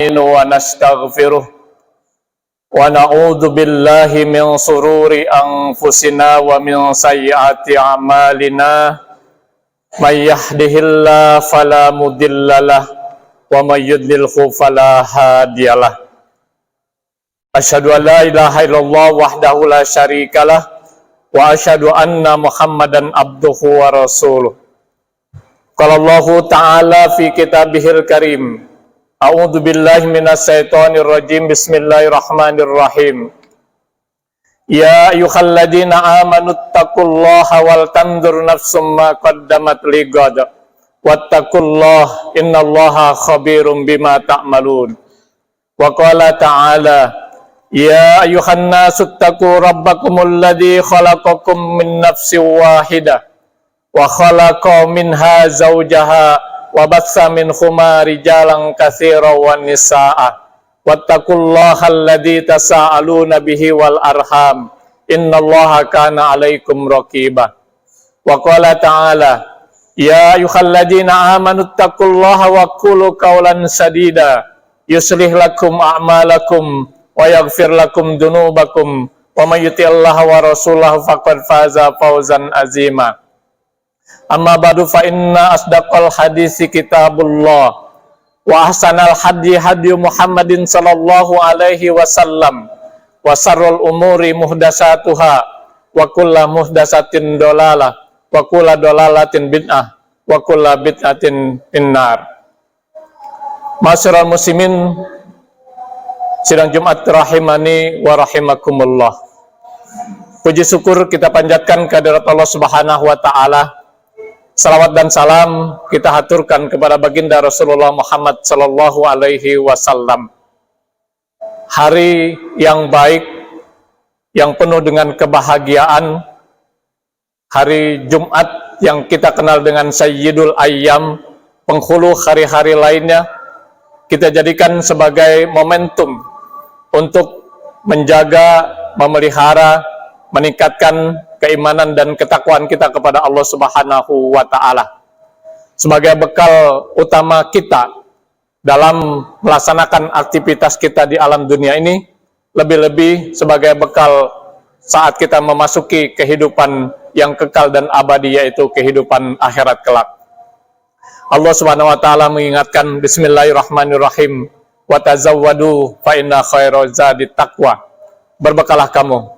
ونستغفره ونعوذ بالله من شرور أنفسنا ومن سيئات أعمالنا من يهده الله فلا مضل له ومن يضلله فلا هادي له أشهد أن لا إله إلا الله وحده لا شريك له وأشهد أن محمدا عبده ورسوله قال الله تعالى في كتابه الكريم A'udzu billahi minasyaitonir rajim. Bismillahirrahmanirrahim. Ya ayyuhalladzina amanu taqullaha wal tanzur nafsum ma qaddamat lighad. Wattaqullaha innallaha khabirum bima ta'malun. Wa qala ta'ala ya ayyuhan nasu taqu rabbakumul ladzi khalaqakum min nafsin wahidah wa khalaqa minha zawjaha wa batsa minhuma rijalan katsiran wan nisaa wattaqullaha alladzi tasaaluna bihi wal arham innallaha kana 'alaikum raqiba wa qala ta'ala ya ayyuhalladzina amanu taqullaha wa qulu qawlan sadida yuslih lakum a'malakum wa yaghfir lakum dzunubakum wa may yuti'illaha wa rasulahu faqad faza fawzan azima. Amma ba'du fa inna asdaqal hadisi kitabullah wa ahsanal hadi hadi Muhammadin sallallahu alaihi wasallam wa syarrul umuri muhdasatuha wa kullu muhdasatin dolalah wa kullu dolalatin bid'ah wa kullu bid'atin finnar. Masyarul muslimin sidang Jumat rahimani wa rahimakumullah. Puji syukur kita panjatkan kehadirat Allah Subhanahu wa taala. Salawat dan salam kita haturkan kepada baginda Rasulullah Muhammad sallallahu alaihi wasallam. Hari yang baik, yang penuh dengan kebahagiaan, hari Jumat yang kita kenal dengan Sayyidul Ayyam, penghulu hari-hari lainnya, kita jadikan sebagai momentum untuk menjaga, memelihara, meningkatkan keimanan dan ketakwaan kita kepada Allah Subhanahu wa taala. Sebagai bekal utama kita dalam melaksanakan aktivitas kita di alam dunia ini, lebih-lebih sebagai bekal saat kita memasuki kehidupan yang kekal dan abadi, yaitu kehidupan akhirat kelak. Allah Subhanahu wa taala mengingatkan, bismillahirrahmanirrahim, wa tazawwadu fa inna khairaz zadi taqwa. Berbekalah kamu,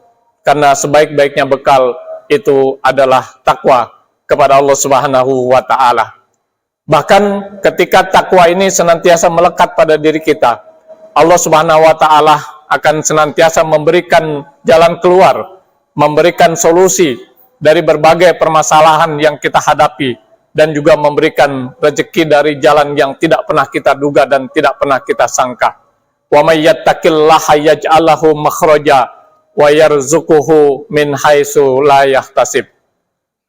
karena sebaik-baiknya bekal itu adalah takwa kepada Allah Subhanahu wa ta'ala. Bahkan ketika takwa ini senantiasa melekat pada diri kita, Allah Subhanahu wa ta'ala akan senantiasa memberikan jalan keluar, memberikan solusi dari berbagai permasalahan yang kita hadapi, dan juga memberikan rezeki dari jalan yang tidak pernah kita duga dan tidak pernah kita sangka. Wa may yattaqillaha yaj'al lahu makhraja wa yarzuquhu min haitsu la yahtasib.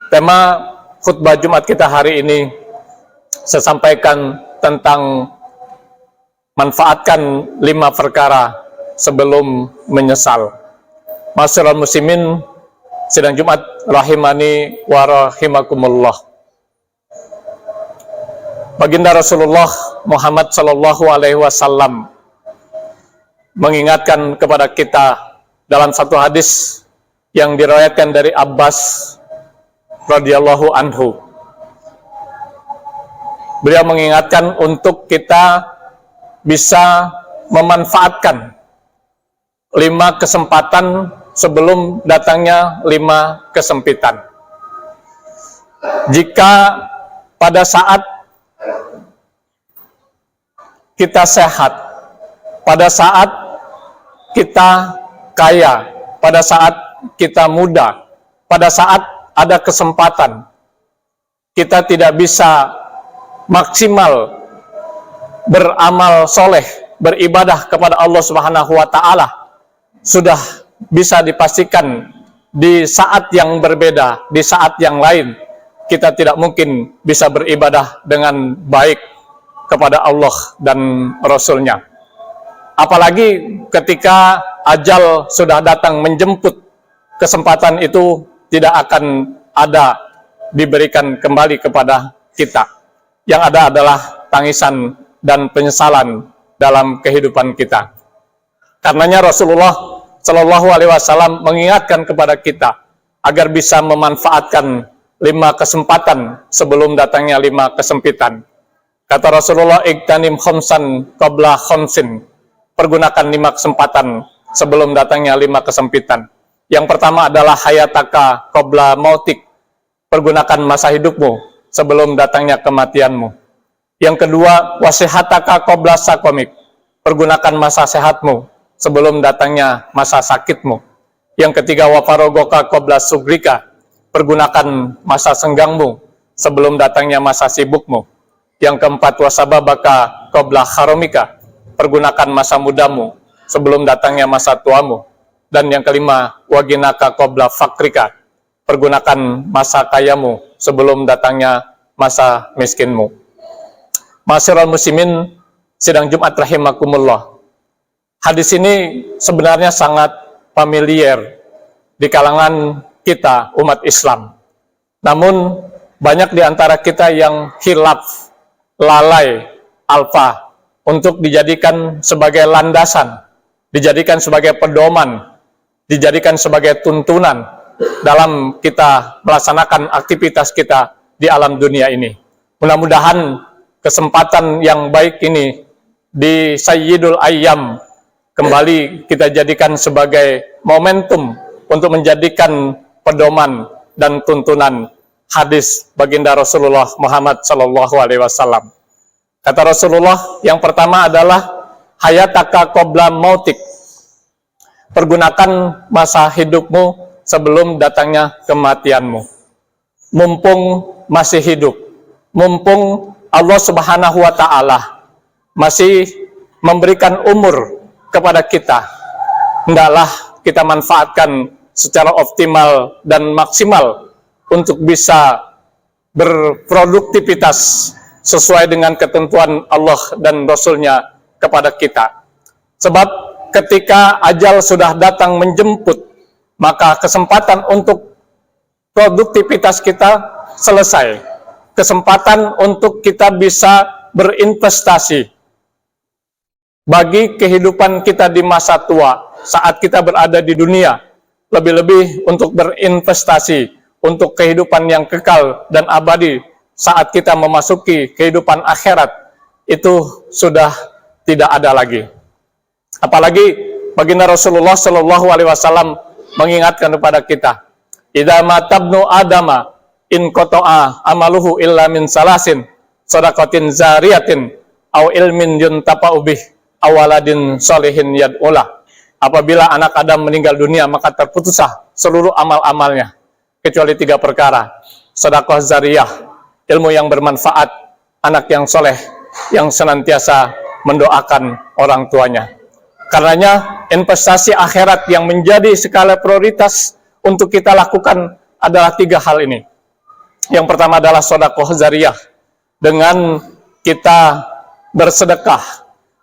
Tema khutbah Jumat kita hari ini saya sampaikan tentang manfaatkan 5 perkara sebelum menyesal. Masyarul muslimin sidang Jumat rahimani wa rahimakumullah. Baginda Rasulullah Muhammad sallallahu alaihi wasallam mengingatkan kepada kita dalam satu hadis yang diriwayatkan dari Abbas radhiyallahu anhu. Beliau mengingatkan untuk kita bisa memanfaatkan 5 kesempatan sebelum datangnya 5 kesempitan. Jika pada saat kita sehat, pada saat kita kaya, pada saat kita muda, pada saat ada kesempatan, kita tidak bisa maksimal beramal soleh, beribadah kepada Allah Subhanahu wa ta'ala, sudah bisa dipastikan di saat yang berbeda, di saat yang lain, kita tidak mungkin bisa beribadah dengan baik kepada Allah dan Rasul-Nya. Apalagi ketika ajal sudah datang menjemput, kesempatan itu tidak akan ada diberikan kembali kepada kita. Yang ada adalah tangisan dan penyesalan dalam kehidupan kita. Karenanya Rasulullah Shallallahu Alaihi Wasallam mengingatkan kepada kita agar bisa memanfaatkan 5 kesempatan sebelum datangnya 5 kesempitan. Kata Rasulullah, "Iktanim khamsan qabla khamsin." Pergunakan 5 kesempatan sebelum datangnya 5 kesempitan. Yang pertama adalah hayataka qabla mautik. Pergunakan masa hidupmu sebelum datangnya kematianmu. Yang kedua, wasihataka qabla sakomik. Pergunakan masa sehatmu sebelum datangnya masa sakitmu. Yang ketiga, wafarogoka qabla sugrika. Pergunakan masa senggangmu sebelum datangnya masa sibukmu. Yang keempat, wasababaka qabla haromika. Pergunakan masa mudamu sebelum datangnya masa tuamu. Dan yang kelima, waginaka qabla fakrika. Pergunakan masa kayamu sebelum datangnya masa miskinmu. Ma'asyiral muslimin, sidang Jumat rahimakumullah. Hadis ini sebenarnya sangat familiar di kalangan kita, umat Islam. Namun, banyak di antara kita yang hilaf, lalai, alfa, untuk dijadikan sebagai landasan, dijadikan sebagai pedoman, dijadikan sebagai tuntunan dalam kita melaksanakan aktivitas kita di alam dunia ini. Mudah-mudahan kesempatan yang baik ini di Sayyidul Ayyam kembali kita jadikan sebagai momentum untuk menjadikan pedoman dan tuntunan hadis baginda Rasulullah Muhammad Sallallahu Alaihi Wasallam. Kata Rasulullah, yang pertama adalah hayataka qabla mautik. Pergunakan masa hidupmu sebelum datangnya kematianmu. Mumpung masih hidup, mumpung Allah Subhanahu wa Ta'ala masih memberikan umur kepada kita, hendaklah kita manfaatkan secara optimal dan maksimal untuk bisa berproduktivitas sesuai dengan ketentuan Allah dan Rasul-Nya kepada kita. Sebab ketika ajal sudah datang menjemput, maka kesempatan untuk produktivitas kita selesai. Kesempatan untuk kita bisa berinvestasi bagi kehidupan kita di masa tua saat kita berada di dunia, lebih-lebih untuk berinvestasi untuk kehidupan yang kekal dan abadi saat kita memasuki kehidupan akhirat, itu sudah tidak ada lagi. Apalagi baginda Rasulullah Shallallahu Alaihi Wasallam mengingatkan kepada kita, idza matabnu adama in koto'a amaluhu illa min salasin, sadaqatin zariyatin, au ilmin yuntafa'u bih, awaladin solihin yad'ulah. Apabila anak Adam meninggal dunia, maka terputuslah seluruh amal-amalnya, kecuali 3 perkara. Sedekah zariyah, ilmu yang bermanfaat, anak yang soleh, yang senantiasa mendoakan orang tuanya. Karenanya, investasi akhirat yang menjadi skala prioritas untuk kita lakukan adalah 3 hal ini. Yang pertama adalah sedekah zariyah, dengan kita bersedekah,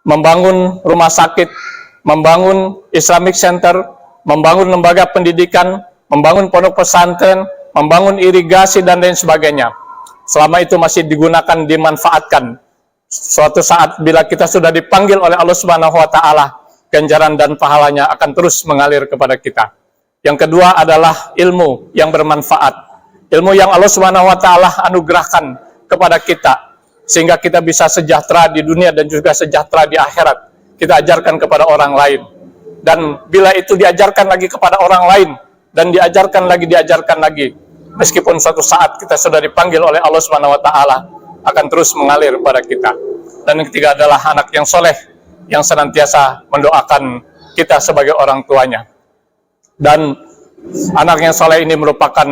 membangun rumah sakit, membangun Islamic Center, membangun lembaga pendidikan, membangun pondok pesantren, membangun irigasi dan lain sebagainya. Selama itu masih digunakan, dimanfaatkan, suatu saat bila kita sudah dipanggil oleh Allah Subhanahu wa Ta'ala, ganjaran dan pahalanya akan terus mengalir kepada kita. Yang kedua adalah ilmu yang bermanfaat. Ilmu yang Allah Subhanahu wa Ta'ala anugerahkan kepada kita, sehingga kita bisa sejahtera di dunia dan juga sejahtera di akhirat. Kita ajarkan kepada orang lain. Dan bila itu diajarkan lagi kepada orang lain, dan diajarkan lagi, meskipun suatu saat kita sudah dipanggil oleh Allah Subhanahu wa Ta'ala, akan terus mengalir kepada kita. Dan yang ketiga adalah anak yang soleh, yang senantiasa mendoakan kita sebagai orang tuanya. Dan anak yang soleh ini merupakan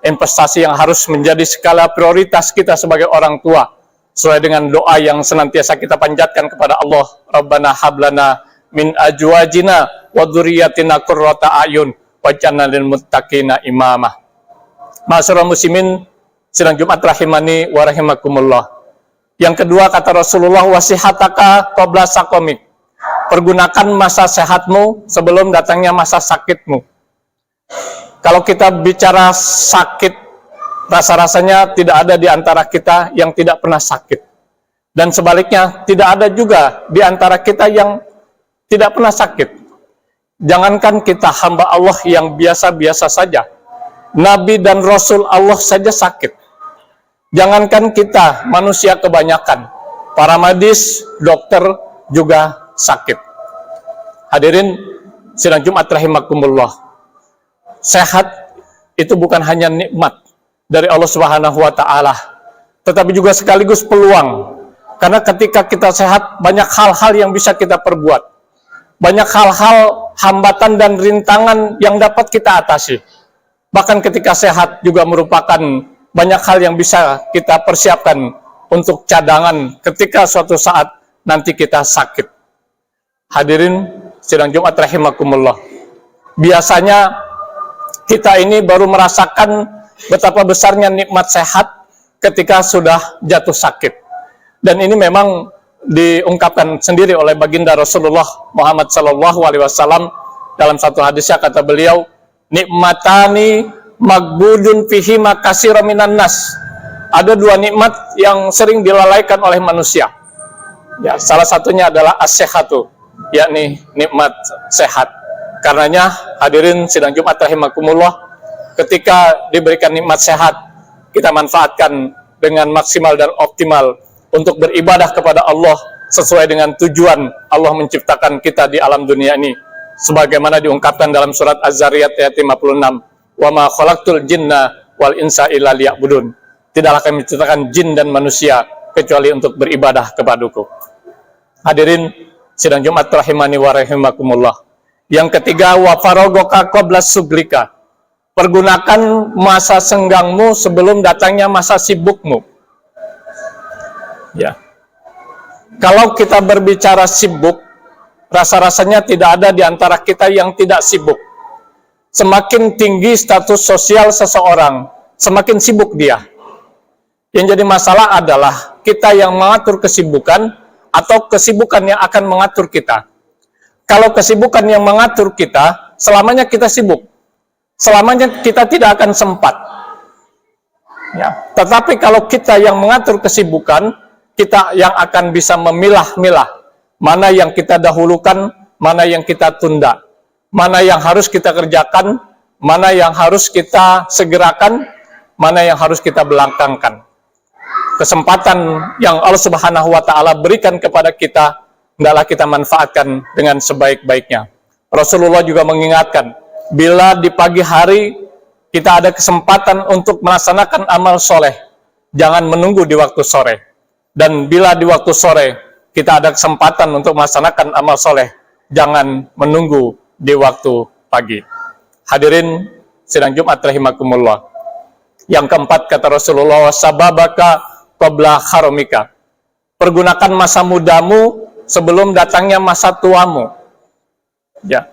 investasi yang harus menjadi skala prioritas kita sebagai orang tua, sesuai dengan doa yang senantiasa kita panjatkan kepada Allah, Rabbana hablana min azwajina wa dzurriyyatina qurrata a'yun waj'alna lil muttaqina imama. Ma'asyiral muslimin, sidang Jumat rahimani wa rahimakumullah. Yang kedua, kata Rasulullah, wasihataka qabla sakomik. Pergunakan masa sehatmu sebelum datangnya masa sakitmu. Kalau kita bicara sakit, rasa-rasanya tidak ada di antara kita yang tidak pernah sakit. Dan sebaliknya, tidak ada juga di antara kita yang tidak pernah sakit. Jangankan kita hamba Allah yang biasa-biasa saja, Nabi dan Rasul Allah saja sakit. Jangankan kita manusia kebanyakan, para medis, dokter juga sakit. Hadirin sidang Jumat rahimakumullah. Sehat itu bukan hanya nikmat dari Allah Subhanahu wa taala, tetapi juga sekaligus peluang. Karena ketika kita sehat, banyak hal-hal yang bisa kita perbuat. Banyak hal-hal, hambatan dan rintangan yang dapat kita atasi. Bahkan ketika sehat juga merupakan banyak hal yang bisa kita persiapkan untuk cadangan ketika suatu saat nanti kita sakit. Hadirin sidang Jumat rahimakumullah. Biasanya kita ini baru merasakan betapa besarnya nikmat sehat ketika sudah jatuh sakit. Dan ini memang diungkapkan sendiri oleh baginda Rasulullah Muhammad SAW dalam satu hadisnya, kata beliau, nikmatani magbudun fihi makasira minan nas. Ada dua nikmat yang sering dilalaikan oleh manusia. Ya, salah satunya adalah as-sehatu, yakni nikmat sehat. Karenanya hadirin sidang Jumat rahimakumullah, ketika diberikan nikmat sehat, kita manfaatkan dengan maksimal dan optimal untuk beribadah kepada Allah sesuai dengan tujuan Allah menciptakan kita di alam dunia ini. Sebagaimana diungkapkan dalam surat Az-Zariyat ayat 56, "Wa ma khalaqtul jinna wal insa illa liya'budun." Tidaklah kami menciptakan jin dan manusia kecuali untuk beribadah kepadaku. Hadirin sidang Jumat rahimani wa rahimakumullah. Yang ketiga, wa faragoka qabla suglika. Pergunakan masa senggangmu sebelum datangnya masa sibukmu. Ya. Kalau kita berbicara sibuk, rasa-rasanya tidak ada di antara kita yang tidak sibuk. Semakin tinggi status sosial seseorang, semakin sibuk dia. Yang jadi masalah adalah kita yang mengatur kesibukan atau kesibukan yang akan mengatur kita. Kalau kesibukan yang mengatur kita, selamanya kita sibuk. Selamanya kita tidak akan sempat. Ya. Tetapi kalau kita yang mengatur kesibukan, kita yang akan bisa memilah-milah mana yang kita dahulukan, mana yang kita tunda, mana yang harus kita kerjakan, mana yang harus kita segerakan, mana yang harus kita belakangkan. Kesempatan yang Allah Subhanahu wa taala berikan kepada kita, hendaklah kita manfaatkan dengan sebaik-baiknya. Rasulullah juga mengingatkan, bila di pagi hari kita ada kesempatan untuk melaksanakan amal soleh, jangan menunggu di waktu sore. Dan bila di waktu sore kita ada kesempatan untuk melaksanakan amal soleh, jangan menunggu di waktu pagi. Hadirin sidang Jumat rahimakumullah. Yang keempat, kata Rasulullah, sababaka qabla haromika. Pergunakan masa mudamu sebelum datangnya masa tuamu. Ya.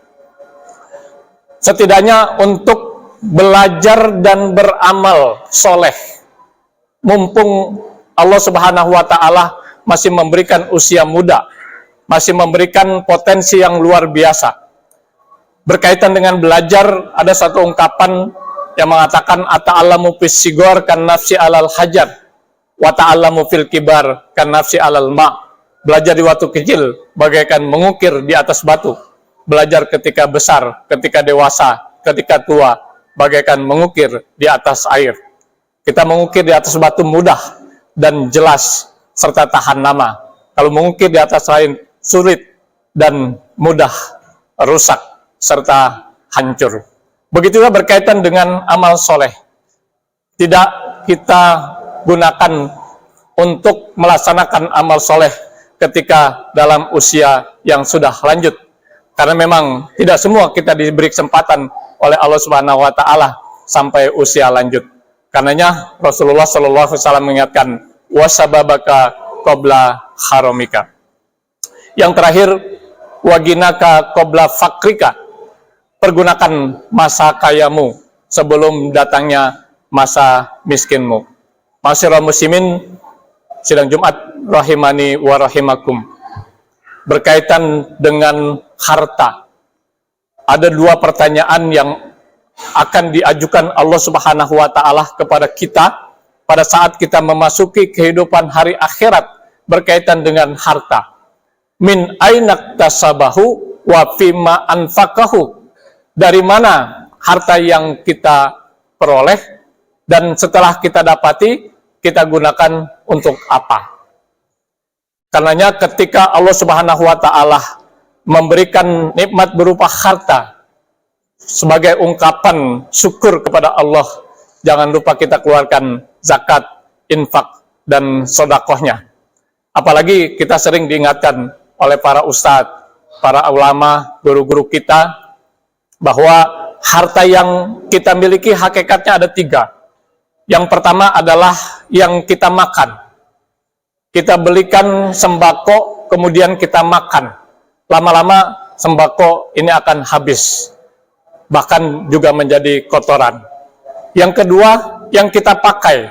Setidaknya untuk belajar dan beramal soleh. Mumpung Allah Subhanahu wa taala masih memberikan usia muda, masih memberikan potensi yang luar biasa. Berkaitan dengan belajar, ada satu ungkapan yang mengatakan ata'allamu fis sigor kan nafsi alal hajar wa ta'allamu fil kibar kan nafsi alal ma. Belajar di waktu kecil bagaikan mengukir di atas batu. Belajar ketika besar, ketika dewasa, ketika tua, bagaikan mengukir di atas air. Kita mengukir di atas batu mudah dan jelas serta tahan lama. Kalau mengukir di atas air sulit dan mudah rusak serta hancur. Begitulah berkaitan dengan amal soleh. Tidak kita gunakan untuk melaksanakan amal soleh ketika dalam usia yang sudah lanjut. Karena memang tidak semua kita diberi kesempatan oleh Allah Subhanahu wa taala sampai usia lanjut. Karenanya Rasulullah SAW mengingatkan, wasababaka qabla haromika. Yang terakhir, waginaka qabla fakrika. Pergunakan masa kayamu sebelum datangnya masa miskinmu. Masyarakat muslimin sidang Jumat rahimani wa rahimakum. Berkaitan dengan harta, ada dua pertanyaan yang akan diajukan Allah Subhanahu wa taala kepada kita pada saat kita memasuki kehidupan hari akhirat berkaitan dengan harta. Min ainak tasabahu wa fima anfaqahu. Dari mana harta yang kita peroleh dan setelah kita dapati kita gunakan untuk apa? Karenanya ketika Allah Subhanahu wa taala memberikan nikmat berupa harta sebagai ungkapan syukur kepada Allah, jangan lupa kita keluarkan zakat, infak, dan sedekahnya. Apalagi kita sering diingatkan oleh para ustadz, para ulama, guru-guru kita, bahwa harta yang kita miliki hakikatnya ada 3. Yang pertama adalah yang kita makan. Kita belikan sembako, kemudian kita makan. Lama-lama sembako ini akan habis, bahkan juga menjadi kotoran. Yang kedua, yang kita pakai.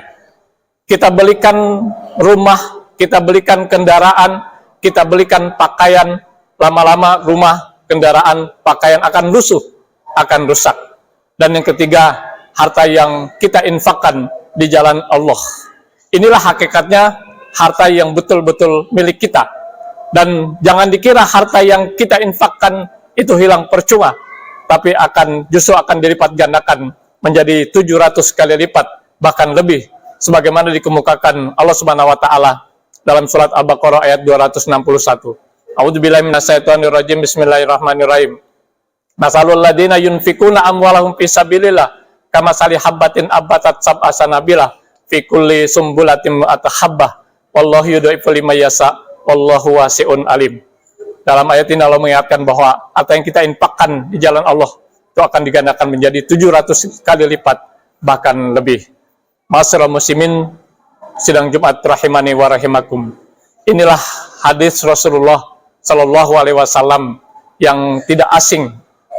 Kita belikan rumah, kita belikan kendaraan, kita belikan pakaian, lama-lama rumah, kendaraan, pakaian akan lusuh, akan rusak. Dan yang ketiga, harta yang kita infakkan di jalan Allah. Inilah hakikatnya harta yang betul-betul milik kita. Dan jangan dikira harta yang kita infakkan itu hilang percuma, tapi justru akan dilipat gandakan menjadi 700 kali lipat, bahkan lebih, sebagaimana dikemukakan Allah Subhanahu wa taala dalam surat Al-Baqarah ayat 261. A'udzubillahi minasyaitonirrajim. Bismillahirrahmanirrahim. Masalul ladina yunfikuna amwalahum fi sabilillah kamasali habbatin abbatat sab'a sanabilah fi kulli sumbulatin atahabbah wallahu yudhi'u liman yasha wallahu wasi'un alim. Dalam ayat ini Allah mengingatkan bahwa apa yang kita infakkan di jalan Allah itu akan digandakan menjadi 700 kali lipat, bahkan lebih. Ma'asyiral muslimin sidang Jumat rahimani wa rahimakum. Inilah hadis Rasulullah Shallallahu alaihi wasallam yang tidak asing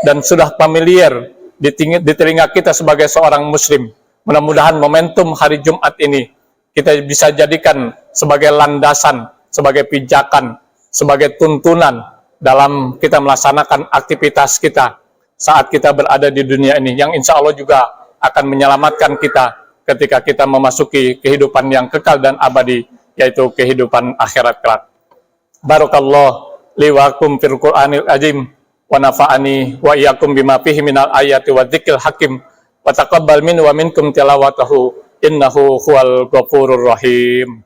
dan sudah familiar di telinga kita sebagai seorang muslim. Mudah-mudahan momentum hari Jumat ini kita bisa jadikan sebagai landasan, sebagai pijakan, sebagai tuntunan dalam kita melaksanakan aktivitas kita saat kita berada di dunia ini, yang insya Allah juga akan menyelamatkan kita ketika kita memasuki kehidupan yang kekal dan abadi, yaitu kehidupan akhirat kelak. Barakallahu li wa lakum fil Qur'anil azim wa nafa'ani wa iyyakum bima fihi minal ayati wa dzikril hakim wa taqabbal minni wa minkum tilawatahu innahu huwal ghafurur rahim.